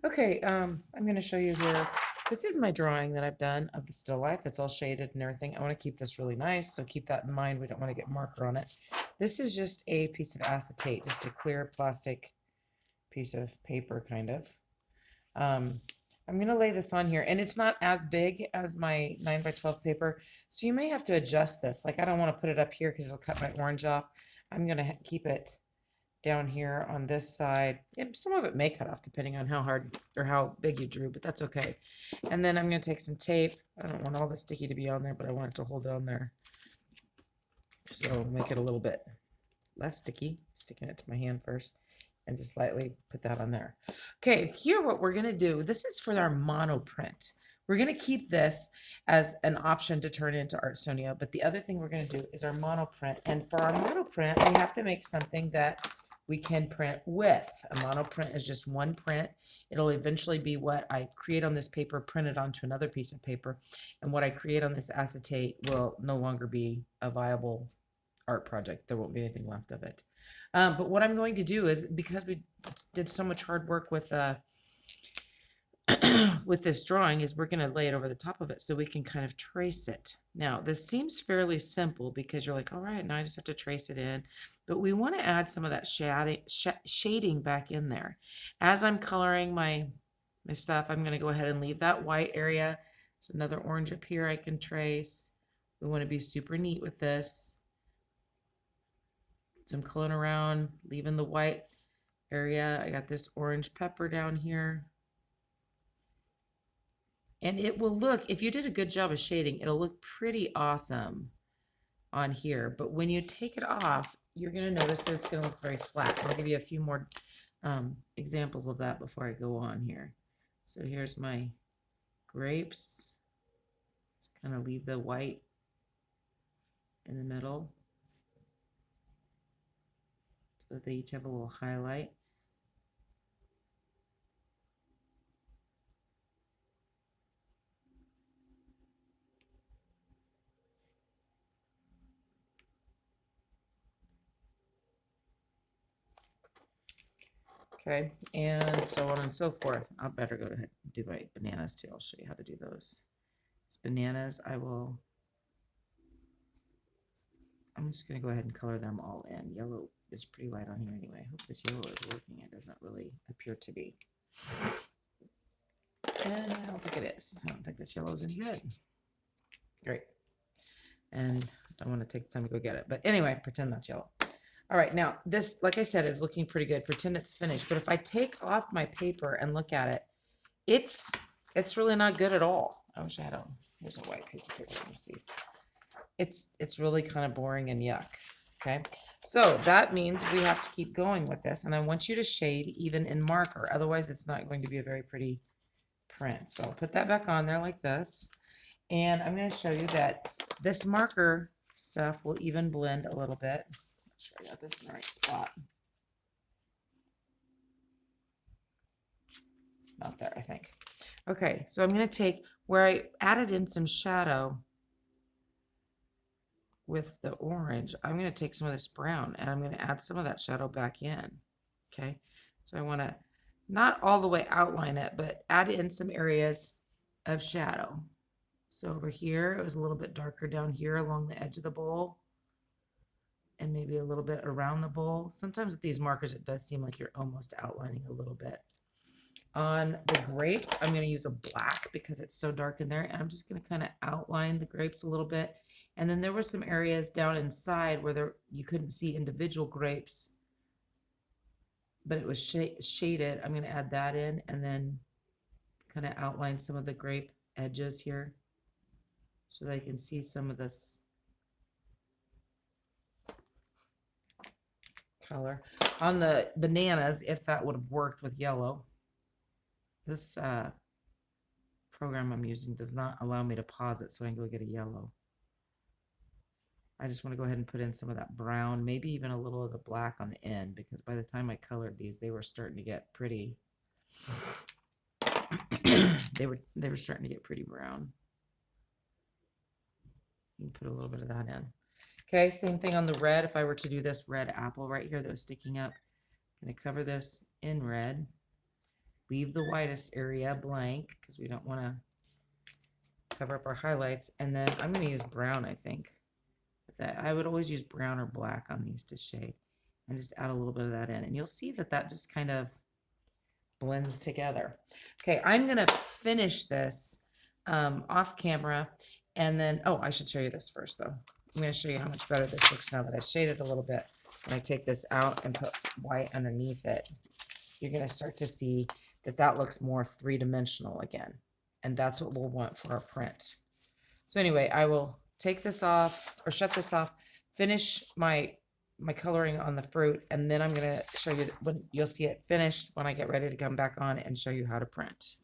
Okay, I'm going to show you here. This is my drawing that I've done of the still life. It's all shaded and everything. I want to keep this really nice, so keep that in mind. We don't want to get marker on it. This is just a piece of acetate, just a clear plastic piece of paper, kind of. Um, I'm going to lay this on here, and it's not as big as my 9 by 12 paper, so you may have to adjust this. Like, I don't want to put it up here because it'll cut my orange off. I'm going to keep it down here on this side. Some of it may cut off depending on how hard or how big you drew, but that's okay. And then I'm going to take some tape. I don't want all the sticky to be on there, but I want it to hold on there. So make it a little bit less sticky, sticking it to my hand first, and just lightly put that on there. Okay, here what we're going to do, this is for our mono print. We're going to keep this as an option to turn into Artsonia, but the other thing we're going to do is our mono print. And for our mono print, we have to make something that we can print with. A mono print is just one print. It'll eventually be what I create on this paper printed onto another piece of paper, and what I create on this acetate will no longer be a viable art project. There won't be anything left of it. But what I'm going to do is, because we did so much hard work with with this drawing, is we're going to lay it over the top of it so we can kind of trace it. Now, this seems fairly simple because you're like, all right, now I just have to trace it in. But we want to add some of that shading back in there. As I'm coloring my stuff, I'm going to go ahead and leave that white area. There's another orange up here I can trace. We want to be super neat with this. So I'm coloring around, leaving the white area. I got this orange pepper down here. And it will look, if you did a good job of shading, it'll look pretty awesome on here. But when you take it off, you're going to notice that it's going to look very flat. I'll give you a few more examples of that before I go on here. So here's my grapes. Just kind of leave the white in the middle so that they each have a little highlight. Okay, and so on and so forth. I better go to do my bananas too. I'll show you how to do those. It's bananas, I'm just going to go ahead and color them all in. Yellow is pretty light on here anyway. I hope this yellow is working. It doesn't really appear to be. And I don't think it is. I don't think this yellow is any good. Great. And I don't want to take the time to go get it. But anyway, pretend that's yellow. All right, now this, like I said, is looking pretty good. Pretend it's finished. But if I take off my paper and look at it, it's really not good at all. I wish I had here's a white piece of paper. Let me see. It's really kind of boring and yuck. Okay, so that means we have to keep going with this, and I want you to shade even in marker. Otherwise, it's not going to be a very pretty print. So I'll put that back on there like this, and I'm going to show you that this marker stuff will even blend a little bit. Make sure I got this in the right spot. It's not there, I think. Okay, so I'm going to take where I added in some shadow with the orange. I'm going to take some of this brown and I'm going to add some of that shadow back in. Okay, so I want to not all the way outline it, but add in some areas of shadow. So over here, it was a little bit darker down here along the edge of the bowl, and maybe a little bit around the bowl. Sometimes with these markers, it does seem like you're almost outlining a little bit. On the grapes, I'm going to use a black because it's so dark in there, and I'm just going to kind of outline the grapes a little bit. And then there were some areas down inside where you couldn't see individual grapes, but it was shaded. I'm going to add that in and then kind of outline some of the grape edges here so that I can see some of this color. On the bananas, if that would have worked with yellow, this program I'm using does not allow me to pause it so I can go get a yellow. I just want to go ahead and put in some of that brown, maybe even a little of the black on the end, because by the time I colored these, they were starting to get pretty. they were starting to get pretty brown. You can put a little bit of that in. Okay, same thing on the red. If I were to do this red apple right here that was sticking up, I'm going to cover this in red. leave the whitest area blank because we don't want to cover up our highlights. And then I'm going to use brown, I think. I would always use brown or black on these to shade, and just add a little bit of that in. And you'll see that that just kind of blends together. Okay, I'm going to finish this off camera. And then, oh, I should show you this first, though. I'm going to show you how much better this looks now that I've shaded a little bit. When I take this out and put white underneath it, you're going to start to see that that looks more three-dimensional again. And that's what we'll want for our print. So anyway, I will take this off or shut this off, finish my coloring on the fruit, and then I'm going to show you when you'll see it finished when I get ready to come back on and show you how to print.